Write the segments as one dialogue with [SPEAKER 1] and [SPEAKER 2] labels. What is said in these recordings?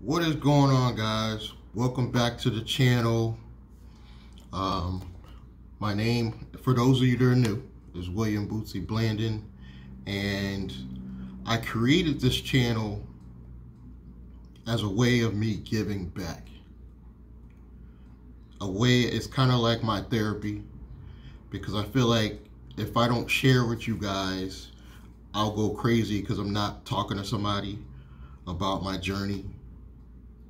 [SPEAKER 1] What is going on, guys? Welcome back to the channel. My name, for those of you that are new, is William Bootsy Blandon, and I created this channel as a way of me giving back. It's kind of like my therapy, because I feel like if I don't share with you guys, I'll go crazy because I'm not talking to somebody about my journey.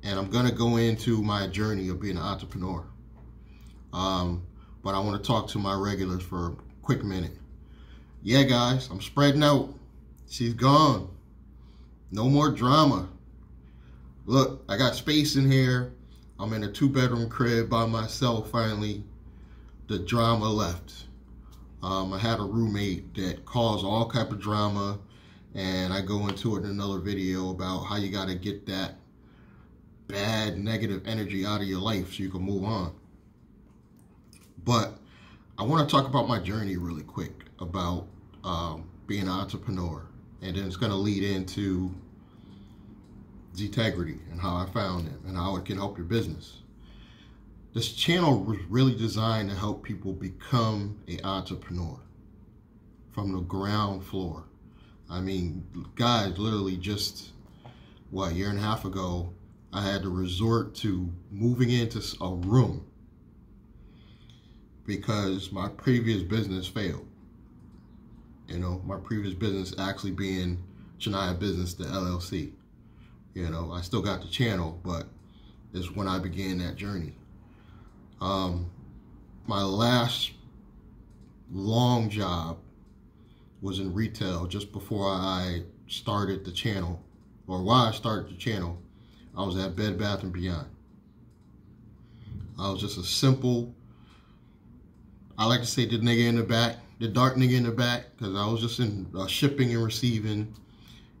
[SPEAKER 1] And I'm going to go into my journey of being an entrepreneur. But I want to talk to my regulars for a quick minute. Yeah, guys, I'm spreading out. She's gone. No more drama. Look, I got space in here. I'm in a 2-bedroom crib by myself, finally. The drama left. I had a roommate that caused all type of drama, and I go into it in another video about how you got to get that bad negative energy out of your life so you can move on. But I want to talk about my journey really quick about being an entrepreneur, and then it's going to lead into Integrity and how I found it and how it can help your business. This channel was really designed to help people become an entrepreneur from the ground floor. I mean, guys, literally just a year and a half ago, I had to resort to moving into a room because my previous business failed. You know, my previous business actually being Shania Business, the LLC. You know, I still got the channel, but it's when I began that journey. My last long job was in retail just before I started the channel, or while I started the channel. I was at Bed Bath & Beyond. I was just a simple, I like to say the nigga in the back, the dark nigga in the back, because I was just in shipping and receiving.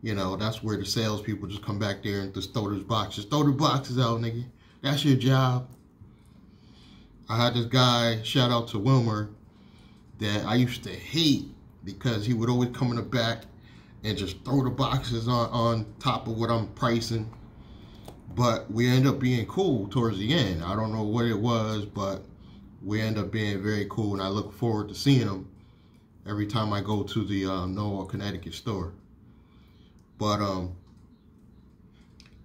[SPEAKER 1] You know, that's where the salespeople just come back there and just throw those boxes. Throw the boxes out, nigga. That's your job. I had this guy, shout out to Wilmer, that I used to hate because he would always come in the back and just throw the boxes on top of what I'm pricing. But we end up being cool towards the end. I don't know what it was, but we end up being very cool, and I look forward to seeing him every time I go to the Norwalk, Connecticut store. But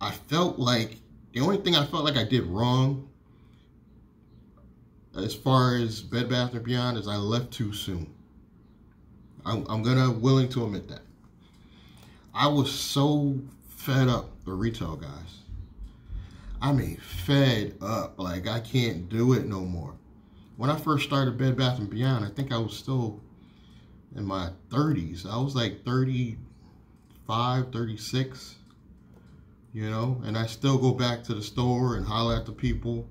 [SPEAKER 1] I felt like, the only thing I felt like I did wrong as far as Bed Bath & Beyond is I left too soon. I'm willing to admit that. I was so fed up with retail, guys. I mean, fed up. Like, I can't do it no more. When I first started Bed Bath & Beyond, I think I was still in my 30s. I was like 35, 36, you know, and I still go back to the store and holler at the people.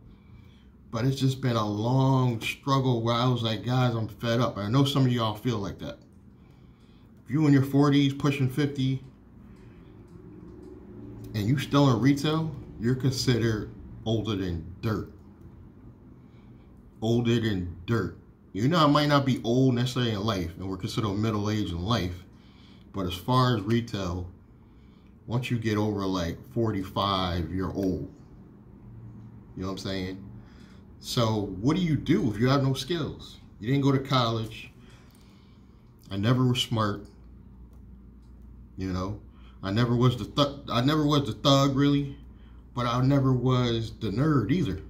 [SPEAKER 1] But it's just been a long struggle where I was like, guys, I'm fed up. I know some of y'all feel like that. If you in your 40s, pushing 50, and you still in retail, you're considered older than dirt. Older than dirt. You know, I might not be old necessarily in life, and we're considered middle age in life. But as far as retail, once you get over like 45, you're old. You know what I'm saying? So what do you do if you have no skills? You didn't go to college. I never was smart. You know, I never was the thug really, but I never was the nerd either.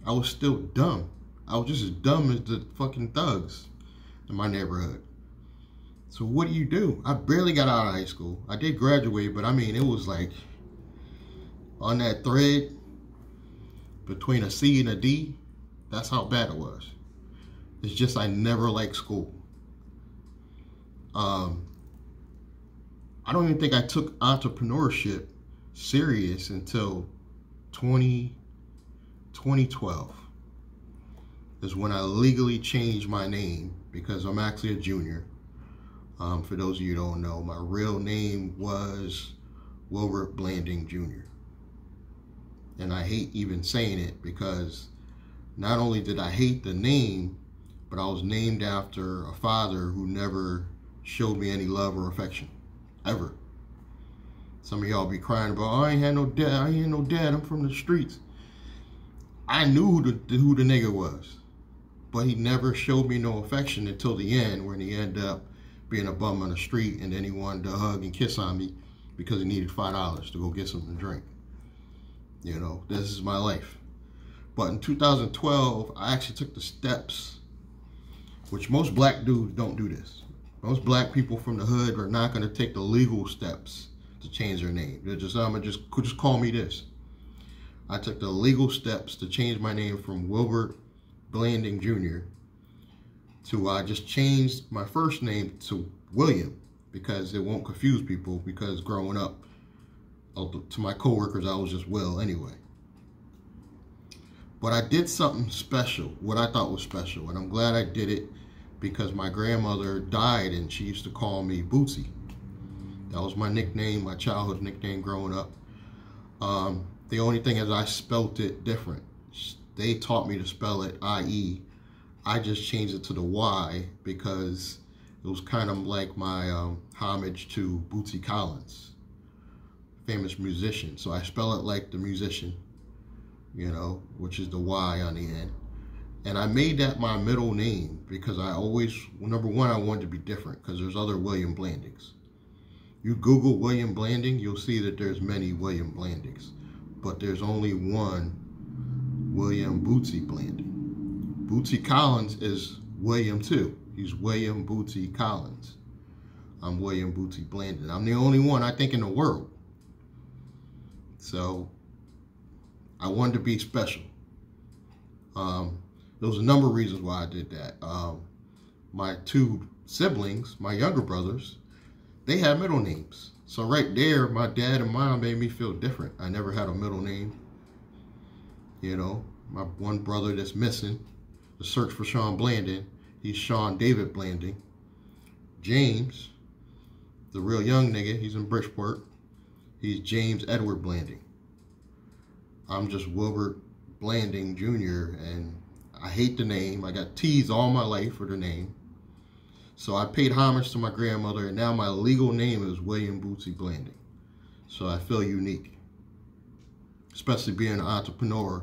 [SPEAKER 1] I was still dumb. I was just as dumb as the fucking thugs in my neighborhood. So what do you do? I barely got out of high school. I did graduate, but I mean, it was like on that thread between a C and a D. That's how bad it was. It's just I never liked school. I don't even think I took entrepreneurship serious until 2012 is when I legally changed my name, because I'm actually a junior. For those of you who don't know, my real name was Wilbert Blanding Jr. And I hate even saying it because not only did I hate the name, but I was named after a father who never showed me any love or affection, ever. Some of y'all be crying about, oh, I ain't had no dad. I ain't had no dad. I'm from the streets. I knew who the nigga was, but he never showed me no affection until the end, when he ended up being a bum on the street, and then he wanted to hug and kiss on me because he needed $5 to go get something to drink. You know, this is my life. But in 2012, I actually took the steps, which most black dudes don't do this. Most black people from the hood are not going to take the legal steps to change their name. They're just, just call me this. I took the legal steps to change my name from Wilbert Blanding Jr. to, I just changed my first name to William, because it won't confuse people, because growing up, to my coworkers, I was just Will anyway. But I did something special, what I thought was special, and I'm glad I did it, because my grandmother died and she used to call me Bootsy. That was my nickname, my childhood nickname growing up. The only thing is I spelt it different. They taught me to spell it I-E. I just changed it to the Y because it was kind of like my homage to Bootsy Collins, famous musician. So I spell it like the musician, you know, which is the Y on the end. And I made that my middle name because I always, number one, I wanted to be different, because there's other William Blandings. You Google William Blanding, you'll see that there's many William Blandings, but there's only one William Bootsy Blanding. Bootsy Collins is William too. He's William Bootsy Collins. I'm William Bootsy Blanding. I'm the only one, I think, in the world. So I wanted to be special. There was a number of reasons why I did that. My two siblings, my younger brothers, they had middle names. So right there, my dad and mom made me feel different. I never had a middle name. You know, my one brother that's missing, the search for Sean Blanding, he's Sean David Blanding. James, the real young nigga, he's in Bridgeport, he's James Edward Blanding. I'm just Wilbert Blanding Jr., and I hate the name. I got teased all my life for the name. So I paid homage to my grandmother, and now my legal name is William Bootsy Blanding. So I feel unique. Especially being an entrepreneur,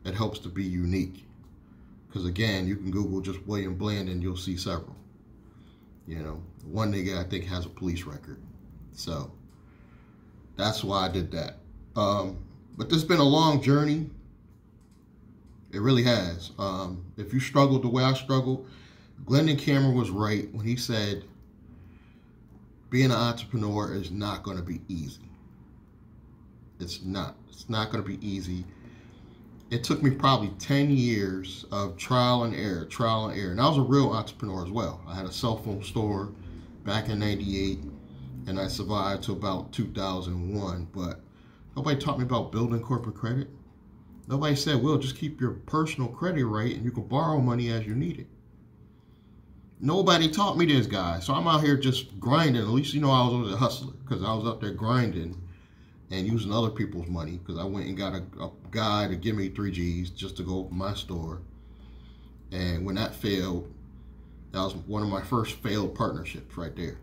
[SPEAKER 1] it helps to be unique. Because again, you can Google just William Blanding, you'll see several. You know, one nigga I think has a police record. So that's why I did that. But this has been a long journey. It really has. If you struggled the way I struggled, Glendon Cameron was right when he said being an entrepreneur is not going to be easy. It's not. It's not going to be easy. It took me probably 10 years of trial and error. And I was a real entrepreneur as well. I had a cell phone store back in '98, and I survived to about 2001. But nobody taught me about building corporate credit. Nobody said, well, just keep your personal credit right and you can borrow money as you need it. Nobody taught me this, guy. So I'm out here just grinding. At least, you know, I was a hustler, because I was up there grinding and using other people's money, because I went and got a guy to give me 3 G's just to go open my store. And when that failed, that was one of my first failed partnerships right there.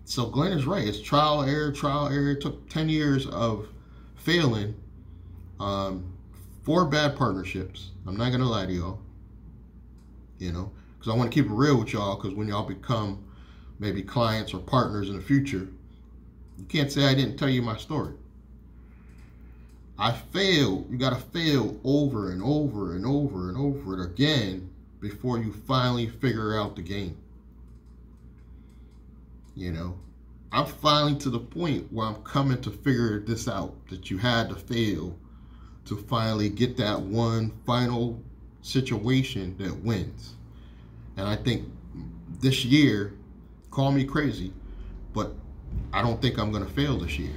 [SPEAKER 1] So Glenn is right. It's trial, error, trial, error. It took 10 years of failing. 4 bad partnerships. I'm not gonna lie to y'all, you know, because I want to keep it real with y'all, because when y'all become maybe clients or partners in the future, you can't say I didn't tell you my story. I failed. You gotta fail over and over and over and over it again before you finally figure out the game. You know, I'm finally to the point where I'm coming to figure this out, that you had to fail to finally get that one final situation that wins. And I think this year, call me crazy, but I don't think I'm going to fail this year.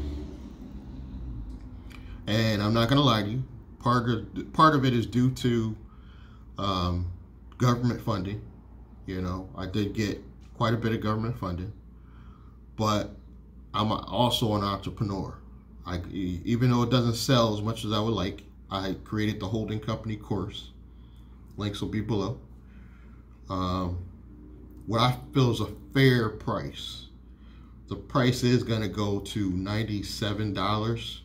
[SPEAKER 1] And I'm not going to lie to you, part of it is due to government funding. You know, I did get quite a bit of government funding, but I'm also an entrepreneur. Even though it doesn't sell as much as I would like, I created the holding company course. Links will be below. What I feel is a fair price The price is going to go to $97,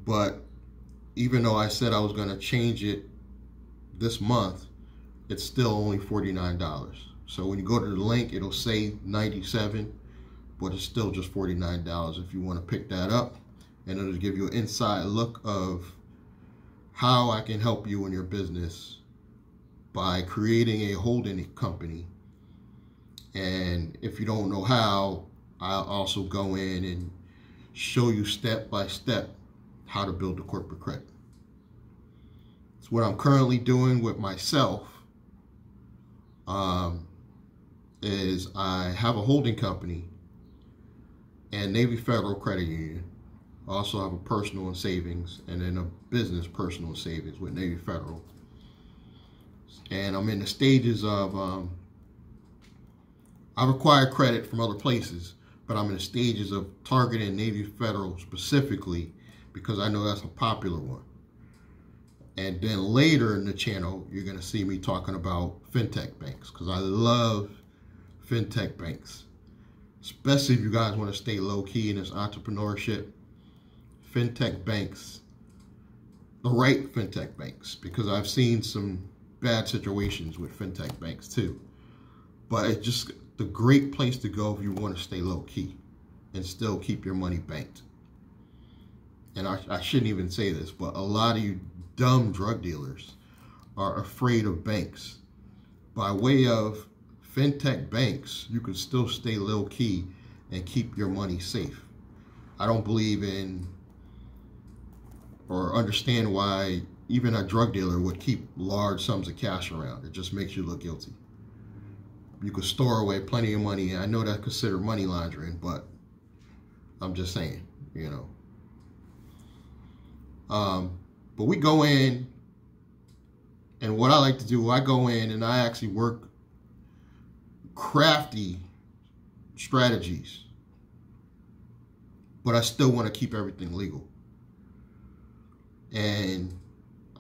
[SPEAKER 1] but even though I said I was going to change it this month, it's still only $49. So when you go to the link, it'll say $97, but it's still just $49 if you want to pick that up. And it'll give you an inside look of how I can help you in your business by creating a holding company. And if you don't know how, I'll also go in and show you step by step how to build a corporate credit. It's what I'm currently doing with myself. Is I have a holding company and Navy Federal Credit Union. I also have a personal and savings, and then a business personal and savings with Navy Federal. And I'm in the stages of, I've acquired credit from other places, but I'm in the stages of targeting Navy Federal specifically because I know that's a popular one. And then later in the channel, you're going to see me talking about fintech banks, because I love fintech banks, especially if you guys want to stay low key in this entrepreneurship. Fintech banks, the right fintech banks, because I've seen some bad situations with fintech banks too. But it's just the great place to go if you want to stay low key and still keep your money banked. And I shouldn't even say this, but a lot of you dumb drug dealers are afraid of banks. By way of fintech banks, you can still stay low key and keep your money safe. I don't believe in or understand why even a drug dealer would keep large sums of cash around. It just makes you look guilty. You could store away plenty of money. I know that's considered money laundering, but I'm just saying, you know. But we go in, and what I like to do, I go in and I actually work crafty strategies, but I still want to keep everything legal. And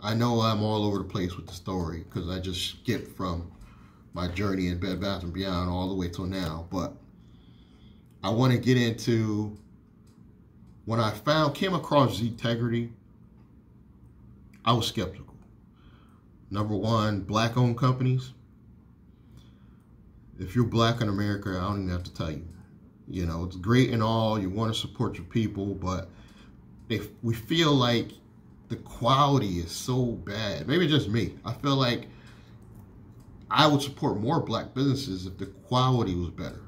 [SPEAKER 1] I know I'm all over the place with the story because I just skipped from my journey in Bed Bath & Beyond all the way till now. But I want to get into, when I came across Zetegrity, I was skeptical. Number one, black-owned companies. If you're black in America, I don't even have to tell you. You know, it's great and all, you want to support your people, but if we feel like the quality is so bad, maybe just me, I feel like I would support more black businesses if the quality was better.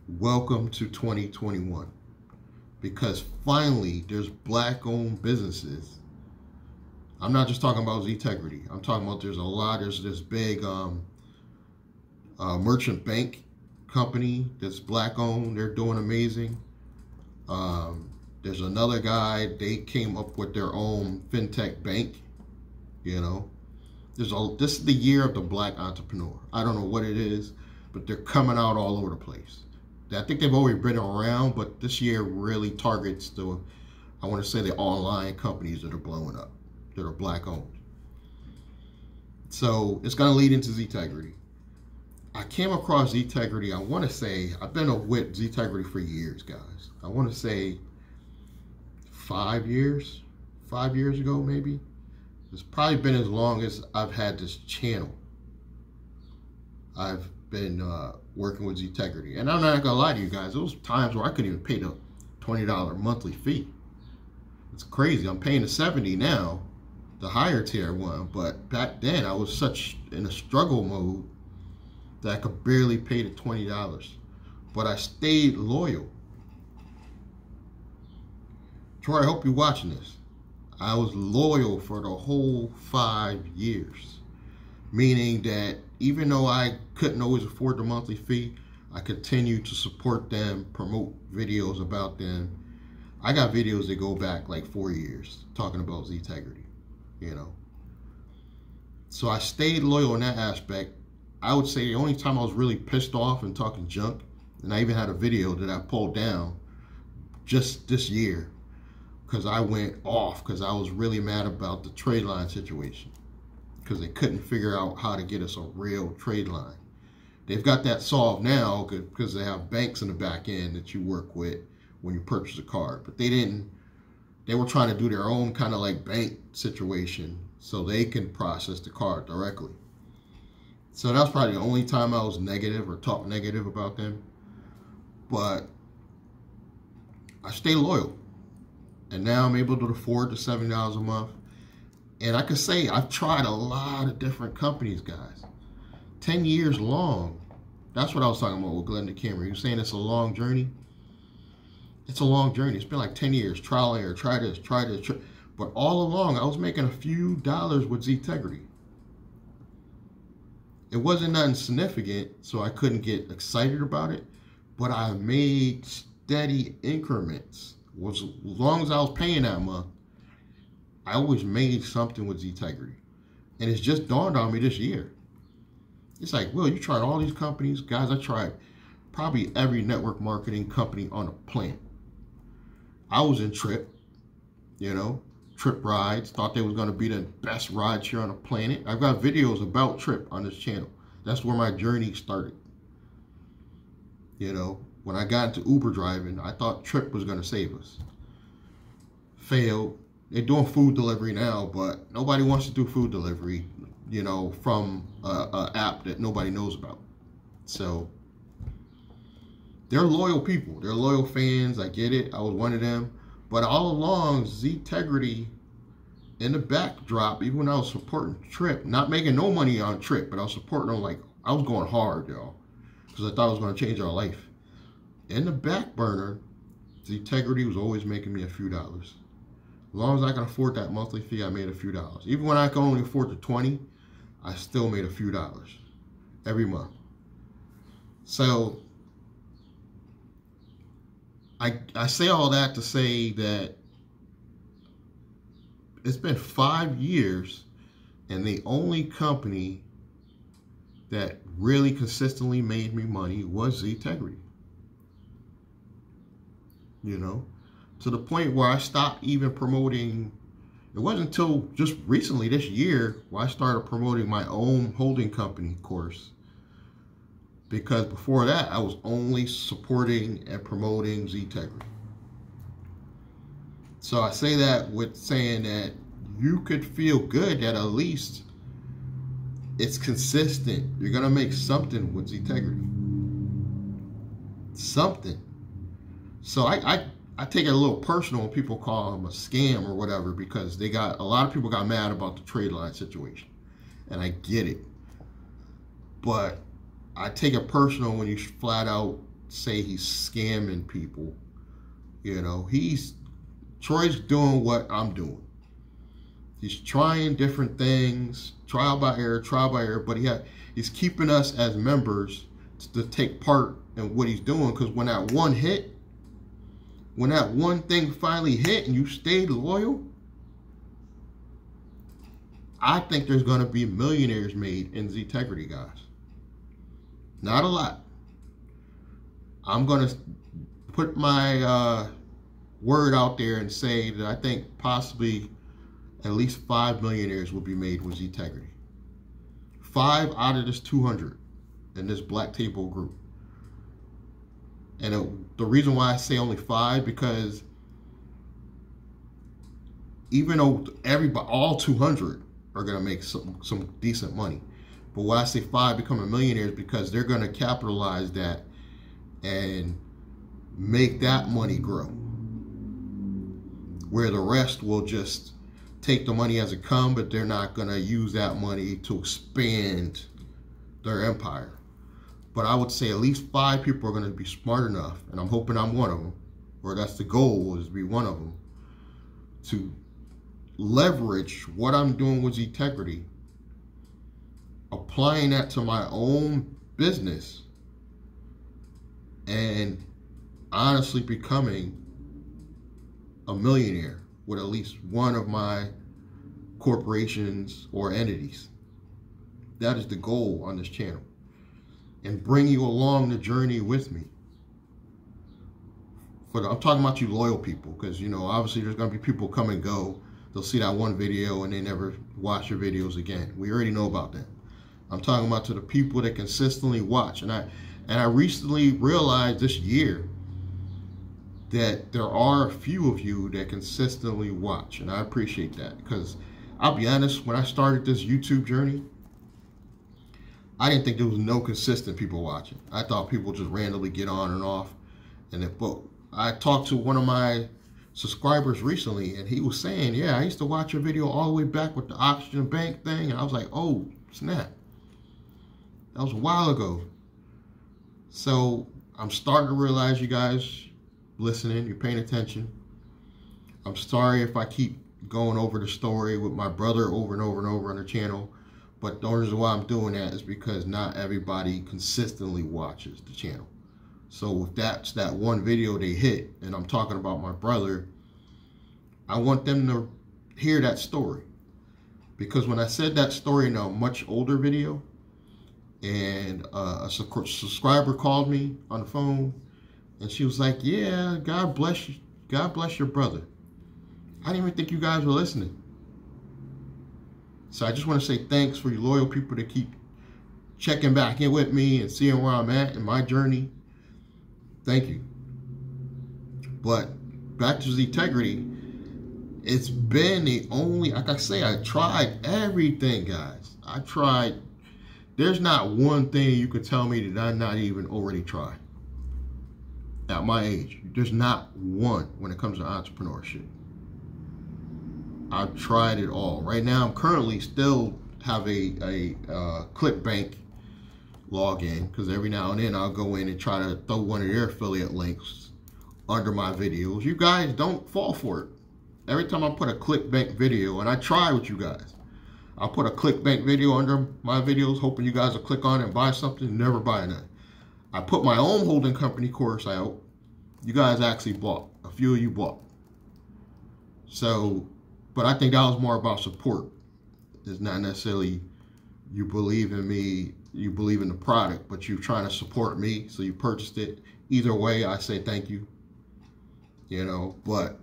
[SPEAKER 1] Welcome to 2021. Because finally, there's black-owned businesses. I'm not just talking about Zetegrity. I'm talking about there's this big merchant bank company that's black-owned. They're doing amazing. There's another guy, they came up with their own fintech bank, you know. This is the year of the black entrepreneur. I don't know what it is, but they're coming out all over the place. I think they've always been around, but this year really targets I want to say the online companies that are blowing up, that are black owned. So it's going to lead into Zetegrity. I came across Zetegrity, I want to say, I've been with Zetegrity for years, guys. I want to say 5 years ago, maybe. It's probably been as long as I've had this channel. I've been working with Zetegrity. And I'm not gonna lie to you guys, there was times where I couldn't even pay the $20 monthly fee. It's crazy. I'm paying the $70 now, the higher tier one, but back then I was such in a struggle mode that I could barely pay the $20. But I stayed loyal. Troy, I hope you're watching this. I was loyal for the whole 5 years. Meaning that even though I couldn't always afford the monthly fee, I continued to support them, promote videos about them. I got videos that go back like 4 years talking about Zetegrity, you know. So I stayed loyal in that aspect. I would say the only time I was really pissed off and talking junk, and I even had a video that I pulled down just this year, because I went off because I was really mad about the trade line situation, because they couldn't figure out how to get us a real trade line. They've got that solved now because they have banks in the back end that you work with when you purchase a card. But they didn't. They were trying to do their own kind of like bank situation so they can process the card directly. So that's probably the only time I was negative or talked negative about them. But I stay loyal. And now I'm able to afford the $70 a month. And I can say I've tried a lot of different companies, guys. 10 years long. That's what I was talking about with Glenn DeCamera. He was saying it's a long journey. It's a long journey. It's been like 10 years. Trial and error. Try this, try this. But all along, I was making a few dollars with Ztegrity. It wasn't nothing significant, so I couldn't get excited about it. But I made steady increments. As long as I was paying that month, I always made something with Ztegrity. And it's just dawned on me this year. It's like, Will, you tried all these companies. Guys, I tried probably every network marketing company on the planet. I was in Trip, Trip rides. Thought they was going to be the best ride share on the planet. I've got videos about Trip on this channel. That's where my journey started. When I got into Uber driving, I thought Trip was going to save us. Failed. They're doing food delivery now, but nobody wants to do food delivery, from an app that nobody knows about. So they're loyal people. They're loyal fans. I get it. I was one of them. But all along, Ztegrity in the backdrop, even when I was supporting Trip, not making no money on Trip, but I was supporting them like I was going hard, y'all, because I thought it was going to change our life. In the back burner, Ztegrity was always making me a few dollars. As long as I can afford that monthly fee, I made a few dollars. Even when I can only afford the 20, I still made a few dollars every month. So I say all that to say that it's been 5 years, and the only company that really consistently made me money was Ztegrity. To the point where I stopped even promoting. It wasn't until just recently this year where I started promoting my own holding company course. Because before that, I was only supporting and promoting Ztegrity. So I say that with saying that you could feel good that at least it's consistent. You're going to make something with Ztegrity. Something. So I take it a little personal when people call them a scam or whatever, because a lot of people got mad about the trade line situation. And I get it. But I take it personal when you flat out say he's scamming people. Troy's doing what I'm doing. He's trying different things, trial by error, but he's keeping us as members to take part in what he's doing, because when that one thing finally hit and you stayed loyal, I think there's going to be millionaires made in Ztegrity, guys. Not a lot. I'm going to put my word out there and say that I think possibly at least 5 millionaires will be made with Ztegrity. 5 out of this 200 in this black table group. And the reason why I say only 5, because even though all 200 are going to make some decent money, but why I say 5 becoming millionaires, because they're going to capitalize that and make that money grow, where the rest will just take the money as it comes, but they're not going to use that money to expand their empire. But I would say at least 5 people are going to be smart enough, and I'm hoping I'm one of them, or that's the goal, is to be one of them, to leverage what I'm doing with Ztegrity, applying that to my own business, and honestly becoming a millionaire with at least one of my corporations or entities. That is the goal on this channel. And bring you along the journey with me. I'm talking about you loyal people, because, obviously there's going to be people come and go. They'll see that one video and they never watch your videos again. We already know about that. I'm talking about to the people that consistently watch. And I recently realized this year that there are a few of you that consistently watch, and I appreciate that, because I'll be honest, when I started this YouTube journey, I didn't think there was no consistent people watching. I thought people just randomly get on and off. But I talked to one of my subscribers recently, and he was saying, yeah, I used to watch your video all the way back with the Oxygen Bank thing, and I was like, oh, snap. That was a while ago. So I'm starting to realize you guys listening, you're paying attention. I'm sorry if I keep going over the story with my brother over and over and over on the channel, but the reason why I'm doing that is because not everybody consistently watches the channel. So if that's that one video they hit, and I'm talking about my brother, I want them to hear that story. Because when I said that story in a much older video, and a subscriber called me on the phone, and she was like, yeah, God bless you. God bless your brother. I didn't even think you guys were listening. So I just want to say thanks for you loyal people that keep checking back in with me and seeing where I'm at in my journey. Thank you. But back to Zintegrity, it's been the only, like I say, I tried everything, guys. I tried. There's not one thing you could tell me that I not even already tried. At my age, there's not one when it comes to entrepreneurship. I've tried it all. Right now, I'm currently still have a ClickBank login, because every now and then I'll go in and try to throw one of their affiliate links under my videos. You guys don't fall for it. Every time I put a ClickBank video, and I try with you guys, I'll put a ClickBank video under my videos, hoping you guys will click on it and buy something. Never buy none. I put my own holding company course out. You guys actually bought. A few of you bought. So, but I think that was more about support. It's not necessarily you believe in me, you believe in the product, but you're trying to support me, so you purchased it. Either way, I say thank you. You know, but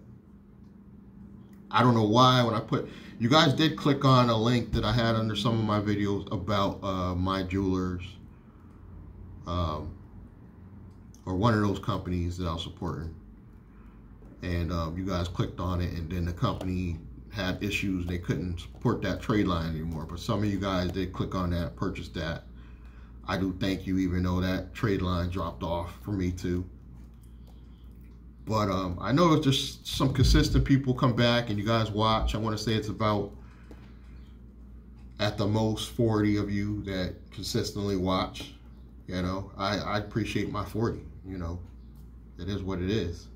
[SPEAKER 1] I don't know why when I put, you guys did click on a link that I had under some of my videos about my jewelers, or one of those companies that I was supporting, and you guys clicked on it, and then the company had issues. They couldn't support that trade line anymore, but some of you guys did click on that, purchase that. I do thank you, even though that trade line dropped off for me too. But I know it's just some consistent people come back and you guys watch. I want to say it's about, at the most, 40 of you that consistently watch. You know, I appreciate my 40, you know. It is what it is.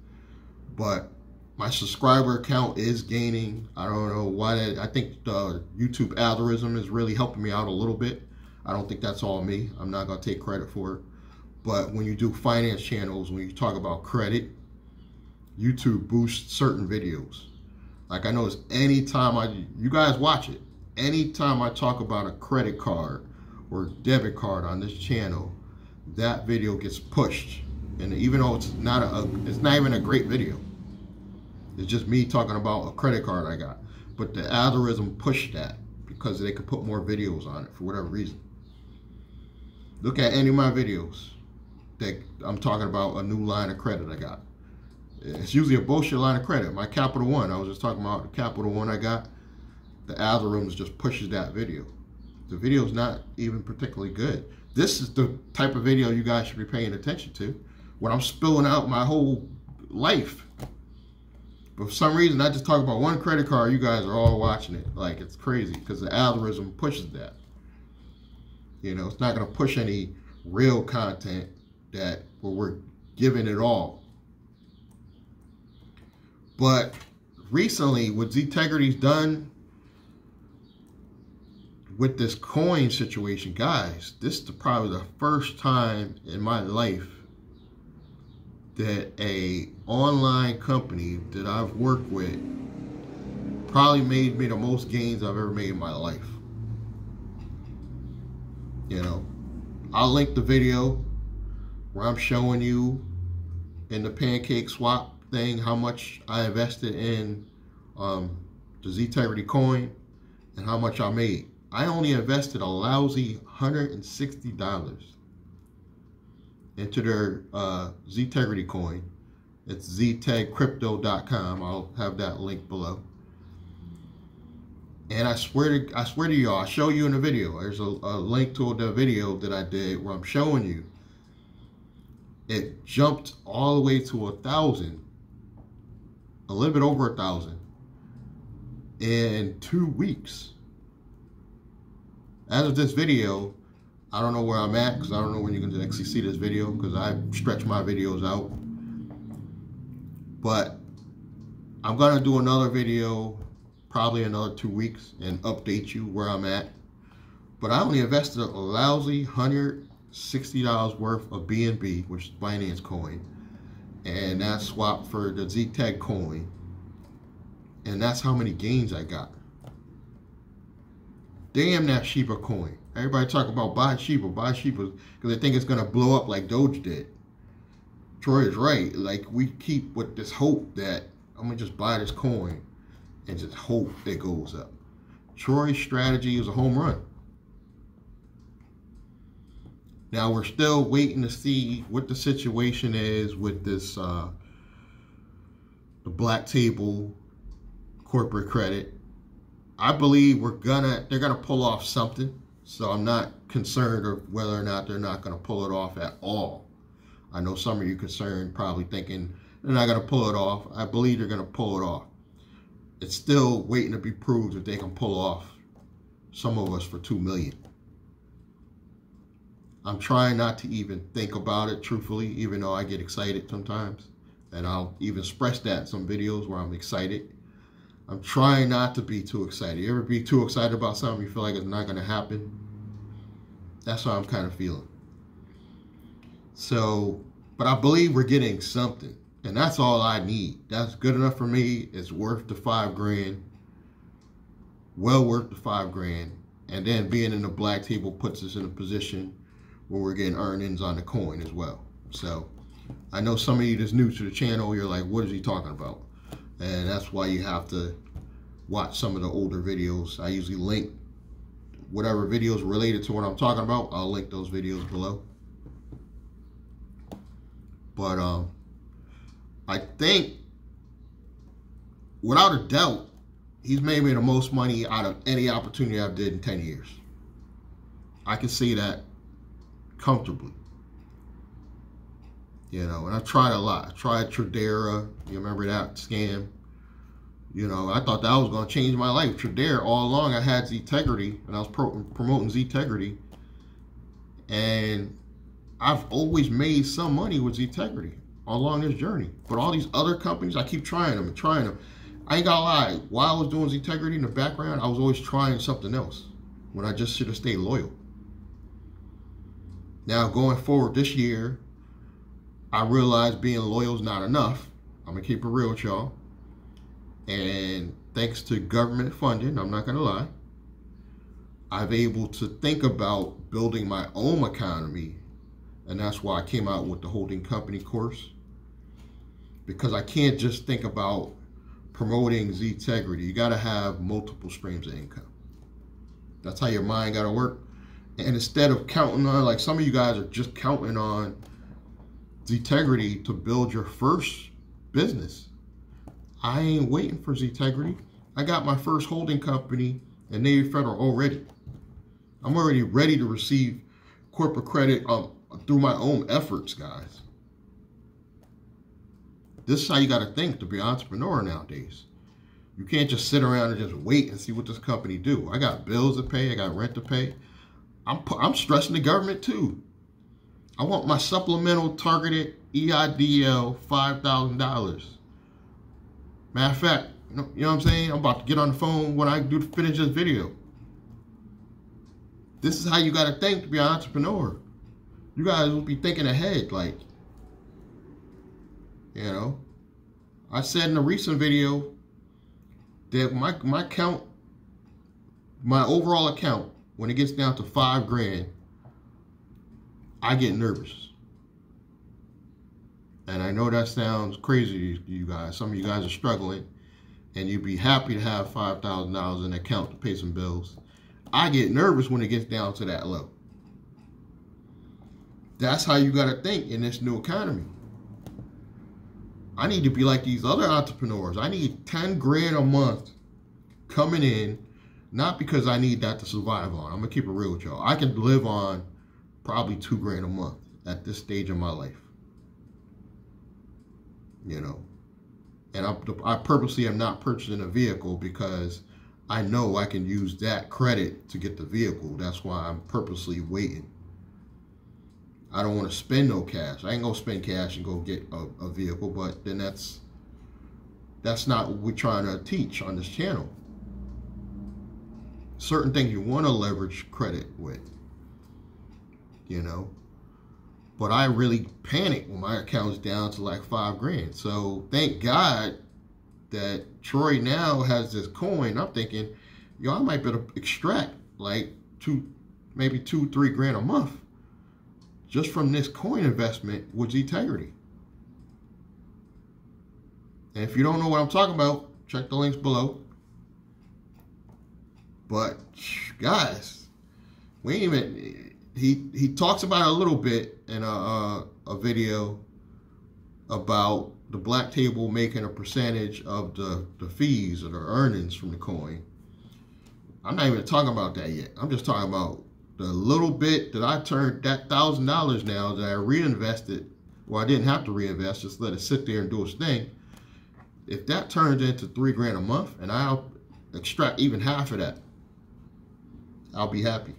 [SPEAKER 1] But my subscriber count is gaining. I don't know why. I think the YouTube algorithm is really helping me out a little bit. I don't think that's all me. I'm not going to take credit for it. But when you do finance channels, when you talk about credit, YouTube boosts certain videos. Like I notice anytime you guys watch it, anytime I talk about a credit card or debit card on this channel, that video gets pushed. And even though it's not even a great video, it's just me talking about a credit card I got. But the algorithm pushed that because they could put more videos on it for whatever reason. Look at any of my videos that I'm talking about a new line of credit I got. It's usually a bullshit line of credit. My Capital One, I was just talking about the Capital One I got. The algorithm just pushes that video. The video's not even particularly good. This is the type of video you guys should be paying attention to, when I'm spilling out my whole life. But for some reason, I just talk about one credit card, you guys are all watching it. Like, it's crazy, because the algorithm pushes that. You know, it's not going to push any real content where we're giving it all. But recently, what Zintegrity's done with this coin situation, guys, this is probably the first time in my life that a online company that I've worked with probably made me the most gains I've ever made in my life. You know, I'll link the video where I'm showing you in the pancake swap thing how much I invested in the Zintegrity coin and how much I made. I only invested a lousy $160 into their Ztegrity coin. It's ztegcrypto.com. I'll have that link below. And I swear to y'all, I'll show you in the video. There's a link to the video that I did where I'm showing you. It jumped all the way to 1,000, a little bit over 1,000 in 2 weeks. As of this video, I don't know where I'm at because I don't know when you're going to actually see this video because I stretch my videos out. But I'm going to do another video probably another 2 weeks and update you where I'm at. But I only invested a lousy $160 worth of BNB, which is Binance coin, and that swapped for the Zteg coin, and that's how many gains I got. Damn that Shiba coin. Everybody talk about buy Shiba because they think it's gonna blow up like Doge did. Troy is right. Like, we keep with this hope that I'm gonna just buy this coin and just hope it goes up. Troy's strategy is a home run. Now we're still waiting to see what the situation is with this the black table corporate credit. I believe they're gonna pull off something, so I'm not concerned of whether or not they're not gonna pull it off at all. I know some of you concerned, probably thinking they're not gonna pull it off. I believe they're gonna pull it off. It's still waiting to be proved if they can pull off some of us for 2 million. I'm trying not to even think about it, truthfully, even though I get excited sometimes. And I'll even express that in some videos where I'm excited. I'm trying not to be too excited. You ever be too excited about something you feel like it's not going to happen? That's how I'm kind of feeling. So, but I believe we're getting something. And that's all I need. That's good enough for me. It's worth the 5 grand. Well worth the 5 grand. And then being in the black table puts us in a position where we're getting earnings on the coin as well. So I know some of you that's new to the channel, you're like, what is he talking about? And that's why you have to watch some of the older videos. I usually link whatever videos related to what I'm talking about. I'll link those videos below. But I think, without a doubt, he's made me the most money out of any opportunity I've did in 10 years. I can see that comfortably. You know, and I tried a lot. I tried Tradera. You remember that scam? You know, I thought that was going to change my life. Tradera, all along I had Ztegrity, and I was promoting Ztegrity. And I've always made some money with Ztegrity along this journey. But all these other companies, I keep trying them and trying them. I ain't gonna lie, while I was doing Ztegrity in the background, I was always trying something else when I just should have stayed loyal. Now, going forward this year, I realized being loyal is not enough. I'm gonna keep it real with y'all. And thanks to government funding, I'm not gonna lie, I've able to think about building my own economy. And that's why I came out with the holding company course. Because I can't just think about promoting Ztegrity. You gotta have multiple streams of income. That's how your mind gotta work. And instead of counting on, like some of you guys are just counting on Ztegrity to build your first business. I ain't waiting for Ztegrity. I got my first holding company in Navy Federal already. I'm already ready to receive corporate credit through my own efforts, guys. This is how you got to think to be an entrepreneur nowadays. You can't just sit around and just wait and see what this company do. I got bills to pay. I got rent to pay. I'm stressing the government too. I want my supplemental targeted EIDL $5,000. Matter of fact, you know what I'm saying? I'm about to get on the phone when I finish this video. This is how you got to think to be an entrepreneur. You guys will be thinking ahead, like, you know. I said in a recent video that my account, my overall account, when it gets down to 5 grand, I get nervous. And I know that sounds crazy to you guys. Some of you guys are struggling, and you'd be happy to have $5,000 in the account to pay some bills. I get nervous when it gets down to that low. That's how you got to think in this new economy. I need to be like these other entrepreneurs. I need 10 grand a month coming in, not because I need that to survive on. I'm going to keep it real with y'all. I can live on probably 2 grand a month at this stage of my life. You know, and I purposely am not purchasing a vehicle because I know I can use that credit to get the vehicle. That's why I'm purposely waiting. I don't want to spend no cash. I ain't gonna spend cash and go get a vehicle, but then that's not what we're trying to teach on this channel. Certain things you want to leverage credit with, you know. But I really panicked when my account's down to like 5 grand. So thank God that Troy now has this coin. I'm thinking, yo, I might be able to extract like maybe 2-3 grand a month just from this coin investment with Integrity. And if you don't know what I'm talking about, check the links below. But guys, we ain't even, he talks about it a little bit in a video about the black table making a percentage of the fees or the earnings from the coin. I'm not even talking about that yet. I'm just talking about the little bit that I turned, that $1,000 now that I reinvested. Well, I didn't have to reinvest, just let it sit there and do its thing. If that turns into 3 grand a month and I'll extract even half of that, I'll be happy.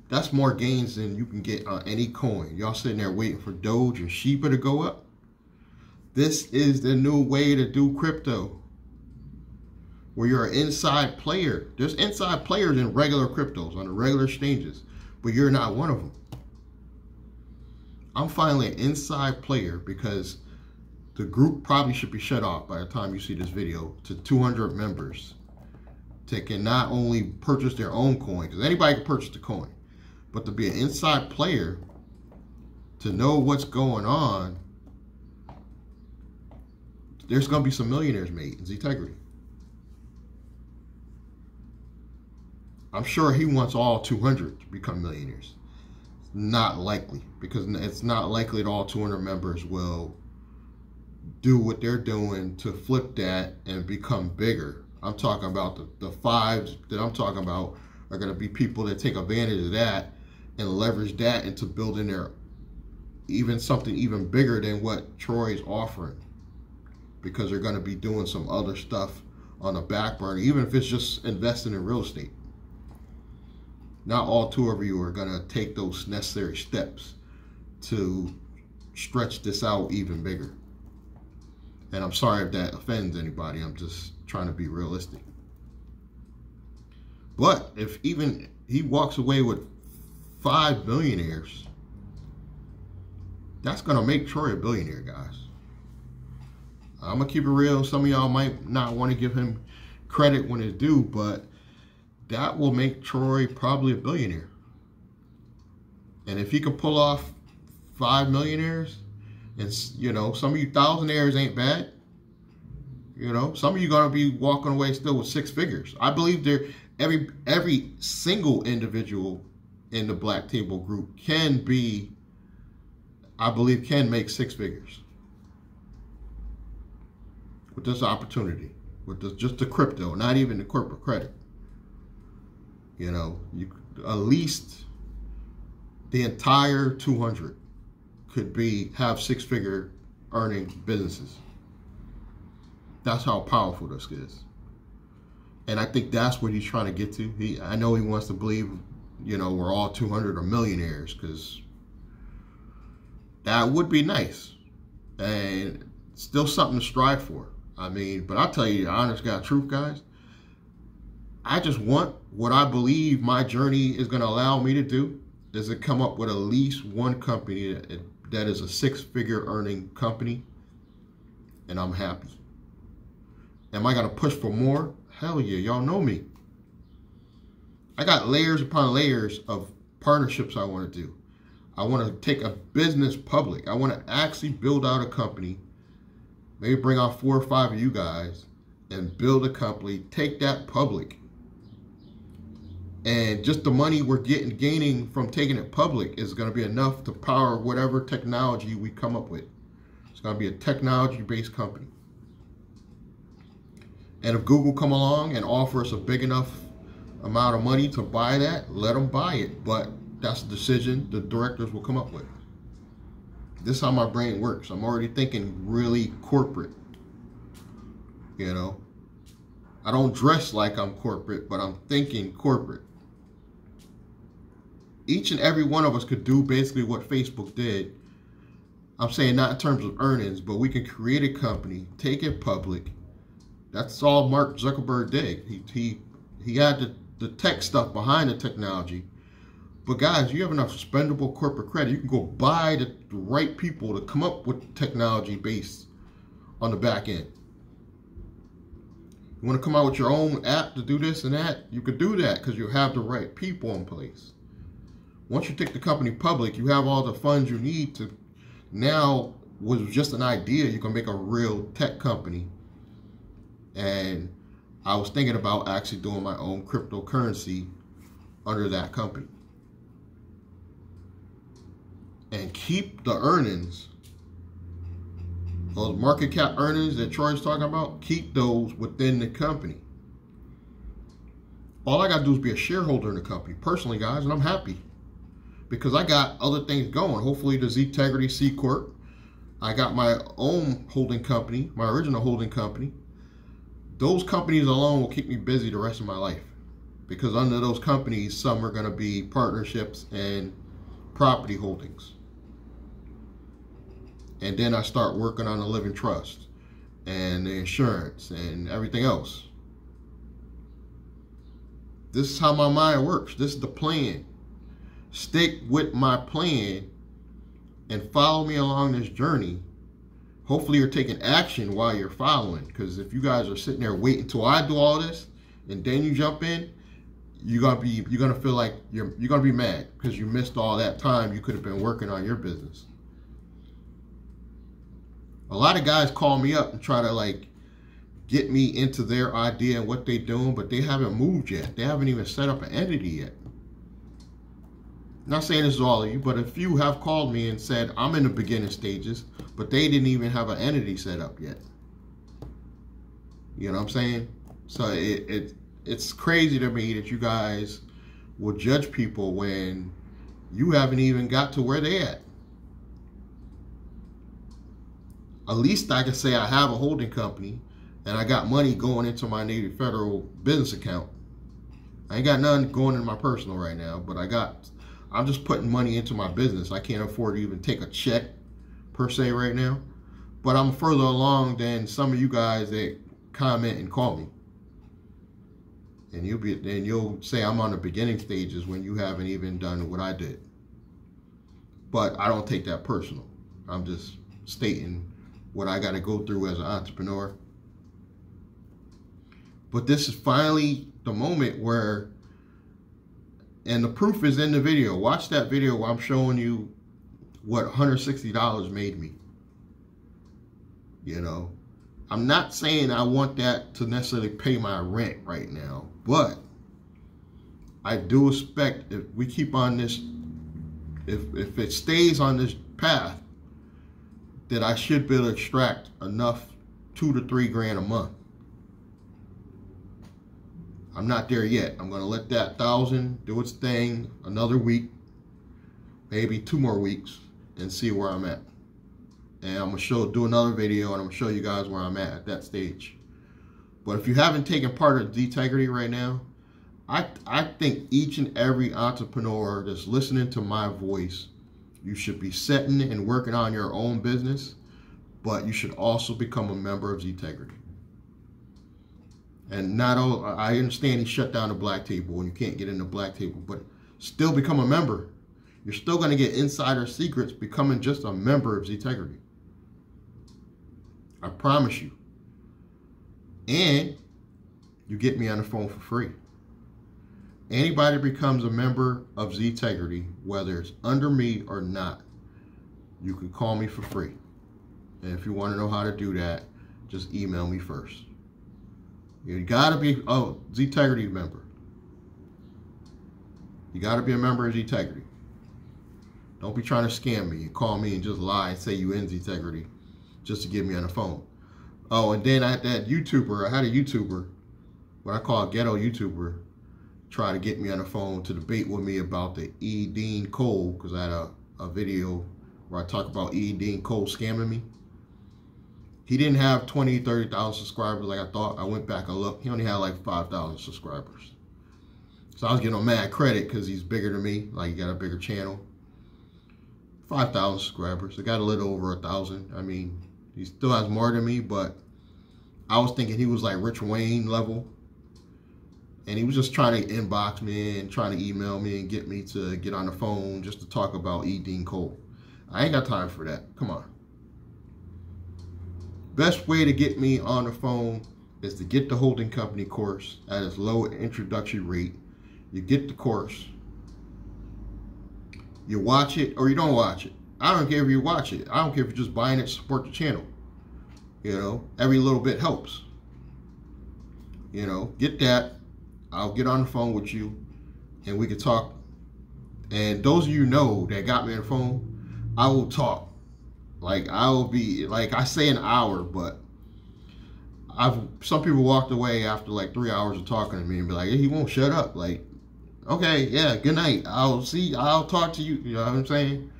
[SPEAKER 1] That's more gains than you can get on any coin. Y'all sitting there waiting for Doge and Shiba to go up. This is the new way to do crypto, where you're an inside player. There's inside players in regular cryptos, on the regular exchanges, but you're not one of them. I'm finally an inside player because the group probably should be shut off by the time you see this video to 200 members that can not only purchase their own coin, because anybody can purchase the coin, but to be an inside player, to know what's going on. There's going to be some millionaires made in Integrity. I'm sure he wants all 200 to become millionaires. Not likely, because it's not likely that all 200 members will do what they're doing to flip that and become bigger. I'm talking about the fives that I'm talking about are going to be people that take advantage of that and leverage that into building their something even bigger than what Troy's offering, because they're going to be doing some other stuff on the back burner, even if it's just investing in real estate. Not all 2 of you are going to take those necessary steps to stretch this out even bigger. And I'm sorry if that offends anybody. I'm just trying to be realistic. But if even he walks away with 5 billionaires, that's going to make Troy a billionaire, guys. I'm going to keep it real. Some of y'all might not want to give him credit when it's due, but that will make Troy probably a billionaire. And if he can pull off 5 millionaires, and you know, some of you thousandaires ain't bad. You know, some of you gonna be walking away still with 6 figures. I believe every single individual in the black table group can be, I believe, can make 6 figures with this opportunity, with just the crypto, not even the corporate credit. You know, at least the entire 200 could have 6-figure earning businesses. That's how powerful this is. And I think that's what he's trying to get to. I know he wants to believe, you know, we're all 200 are millionaires, because that would be nice. And still something to strive for. I mean, but I'll tell you the honest God truth, guys. I just want what I believe my journey is going to allow me to do is to come up with at least one company that is a 6-figure earning company, and I'm happy. Am I going to push for more? Hell yeah, y'all know me. I got layers upon layers of partnerships I want to do. I want to take a business public. I want to actually build out a company, maybe bring out 4 or 5 of you guys, and build a company, take that public. And just the money we're gaining from taking it public is going to be enough to power whatever technology we come up with. It's going to be a technology-based company. And if Google come along and offer us a big enough amount of money to buy that, let them buy it. But that's the decision the directors will come up with. This is how my brain works. I'm already thinking really corporate. You know, I don't dress like I'm corporate, but I'm thinking corporate. Each and every one of us could do basically what Facebook did. I'm saying not in terms of earnings, but we can create a company, take it public. That's all Mark Zuckerberg did. He had the tech stuff behind the technology. But guys, you have enough spendable corporate credit. You can go buy the right people to come up with technology based on the back end. You want to come out with your own app to do this and that? You could do that because you have the right people in place. Once you take the company public, you have all the funds you need to now, was just an idea, you can make a real tech company. And I was thinking about actually doing my own cryptocurrency under that company. And keep the earnings, those market cap earnings that Troy's talking about, keep those within the company. All I got to do is be a shareholder in the company, personally, guys, and I'm happy. Because I got other things going. Hopefully the Zetegrity C Corp. I got my own holding company, my original holding company. Those companies alone will keep me busy the rest of my life. Because under those companies, some are going to be partnerships and property holdings. And then I start working on the living trust and the insurance and everything else. This is how my mind works. This is the plan. Stick with my plan and follow me along this journey. Hopefully you're taking action while you're following, because if you guys are sitting there waiting until I do all this and then you jump in, you're gonna feel like you're gonna be mad because you missed all that time you could have been working on your business. A lot of guys call me up and try to like get me into their idea and what they're doing, but they haven't moved yet. They haven't even set up an entity yet. Not saying this is all of you, but a few have called me and said, I'm in the beginning stages, but they didn't even have an entity set up yet. You know what I'm saying? So it's crazy to me that you guys will judge people when you haven't even got to where they at. At least I can say I have a holding company and I got money going into my Navy Federal business account. I ain't got none going in my personal right now, but I'm just putting money into my business. I can't afford to even take a check per se right now, but I'm further along than some of you guys that comment and call me. And you'll say I'm on the beginning stages when you haven't even done what I did. But I don't take that personal. I'm just stating what I got to go through as an entrepreneur. But this is finally the moment where, and the proof is in the video. Watch that video where I'm showing you what $160 made me. You know, I'm not saying I want that to necessarily pay my rent right now, but I do expect if we keep on this, if it stays on this path, that I should be able to extract enough $2 to $3 grand a month. I'm not there yet. I'm going to let that 1,000 do its thing another week, maybe 2 more weeks, and see where I'm at. And I'm going to do another video, and I'm going to show you guys where I'm at that stage. But if you haven't taken part of Zetegrity right now, I think each and every entrepreneur that's listening to my voice, you should be setting and working on your own business, but you should also become a member of Zetegrity. And not all, I understand he shut down the black table and you can't get in the black table, but still become a member. You're still going to get insider secrets becoming just a member of Zetegrity. I promise you. And you get me on the phone for free. Anybody becomes a member of Zetegrity, whether it's under me or not, you can call me for free. And if you want to know how to do that, just email me first. You gotta be Ztegrity member. You gotta be a member of Ztegrity. Don't be trying to scam me and call me and just lie and say you in Ztegrity just to get me on the phone. Oh, and then I had that YouTuber. I had a YouTuber, what I call a ghetto YouTuber, try to get me on the phone to debate with me about the E. Dean Cole, because I had a video where I talk about E. Dean Cole scamming me. He didn't have 20, 30,000 subscribers like I thought. I went back and looked. He only had like 5,000 subscribers. So I was getting him mad credit because he's bigger than me. Like, he got a bigger channel. 5,000 subscribers. I got a little over 1,000. I mean, he still has more than me, but I was thinking he was like Rich Wayne level. And he was just trying to inbox me and trying to email me and get me to get on the phone just to talk about E. Dean Cole. I ain't got time for that. Come on. Best way to get me on the phone is to get the holding company course at its low introductory rate. You get the course. You watch it or you don't watch it. I don't care if you watch it. I don't care if you're just buying it to support the channel. You know, every little bit helps. You know, get that. I'll get on the phone with you and we can talk. And those of you know that got me on the phone, I will talk. Like, I will be, like, I say an hour, but some people walked away after like 3 hours of talking to me and be like, hey, he won't shut up. Like, okay, yeah, good night. I'll talk to you. You know what I'm saying?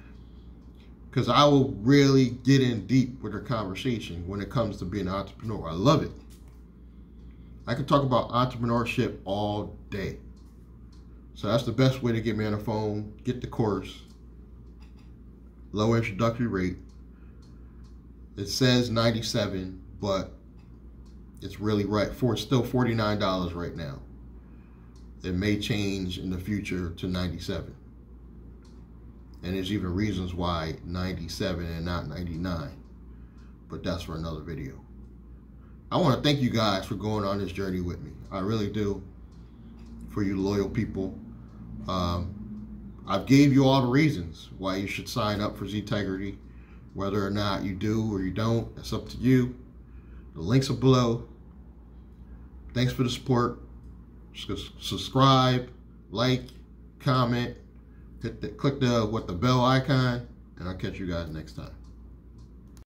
[SPEAKER 1] Because I will really get in deep with the conversation when it comes to being an entrepreneur. I love it. I can talk about entrepreneurship all day. So that's the best way to get me on the phone. Get the course. Low introductory rate. It says $97, but it's really right for it's still $49 right now. It may change in the future to $97. And there's even reasons why $97 and not $99. But that's for another video. I want to thank you guys for going on this journey with me. I really do. For you loyal people. I've gave you all the reasons why you should sign up for Ztegrity. Whether or not you do or you don't, that's up to you. The links are below. Thanks for the support. Subscribe, like, comment, click the bell icon, and I'll catch you guys next time.